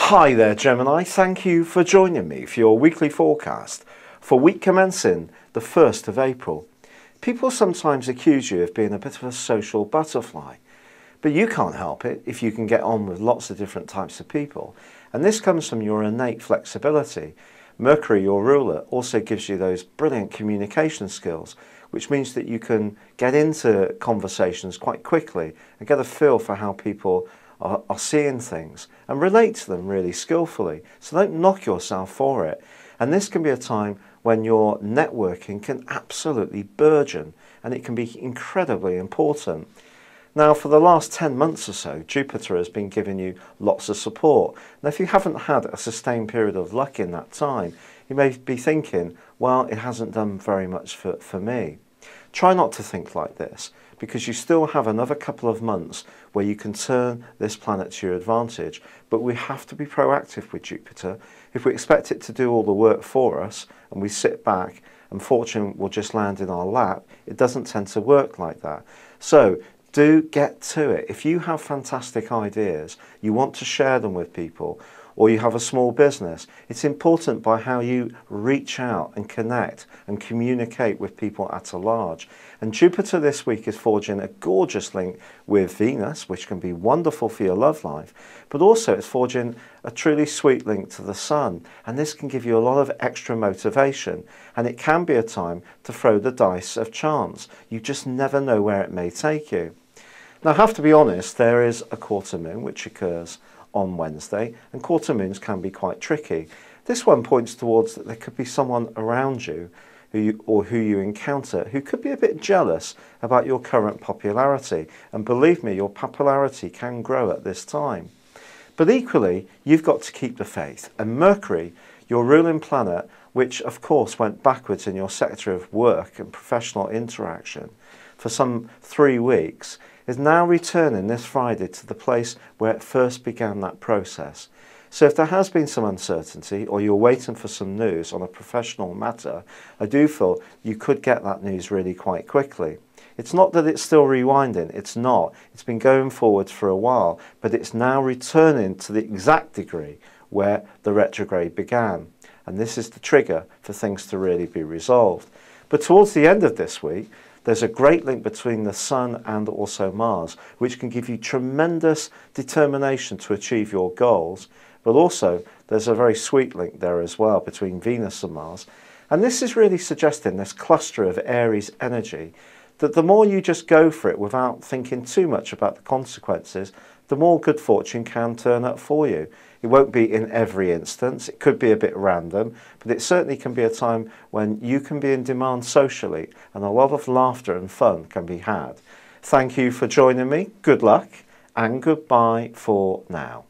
Hi there Gemini, thank you for joining me for your weekly forecast for week commencing the 1st of April. People sometimes accuse you of being a bit of a social butterfly, but you can't help it if you can get on with lots of different types of people, and this comes from your innate flexibility. Mercury, your ruler, also gives you those brilliant communication skills, which means that you can get into conversations quite quickly and get a feel for how people are seeing things and relate to them really skillfully. So don't knock yourself for it. And this can be a time when your networking can absolutely burgeon, and it can be incredibly important. Now, for the last 10 months or so, Jupiter has been giving you lots of support. Now, if you haven't had a sustained period of luck in that time, you may be thinking, well, it hasn't done very much for me. Try not to think like this, because you still have another couple of months where you can turn this planet to your advantage. But we have to be proactive with Jupiter. If we expect it to do all the work for us and we sit back and fortune will just land in our lap, it doesn't tend to work like that. So do get to it. If you have fantastic ideas, you want to share them with people, or you have a small business, it's important by how you reach out and connect and communicate with people at a large. And Jupiter this week is forging a gorgeous link with Venus, which can be wonderful for your love life, but also it's forging a truly sweet link to the Sun. And this can give you a lot of extra motivation, and it can be a time to throw the dice of chance. You just never know where it may take you. Now, I have to be honest, there is a quarter moon which occurs on Wednesday, and quarter moons can be quite tricky. This one points towards that there could be someone around you who you encounter who could be a bit jealous about your current popularity, and believe me, your popularity can grow at this time. But equally, you've got to keep the faith, and Mercury, your ruling planet, which of course went backwards in your sector of work and professional interaction for some 3 weeks, is now returning this Friday to the place where it first began that process. So if there has been some uncertainty, or you're waiting for some news on a professional matter, I do feel you could get that news really quite quickly. It's not that it's still rewinding, it's not. It's been going forwards for a while, but it's now returning to the exact degree where the retrograde began. And this is the trigger for things to really be resolved. But towards the end of this week, there's a great link between the Sun and also Mars, which can give you tremendous determination to achieve your goals. But also, there's a very sweet link there as well between Venus and Mars. And this is really suggesting this cluster of Aries energy, that the more you just go for it without thinking too much about the consequences, the more good fortune can turn up for you. It won't be in every instance, it could be a bit random, but it certainly can be a time when you can be in demand socially, and a lot of laughter and fun can be had. Thank you for joining me, good luck, and goodbye for now.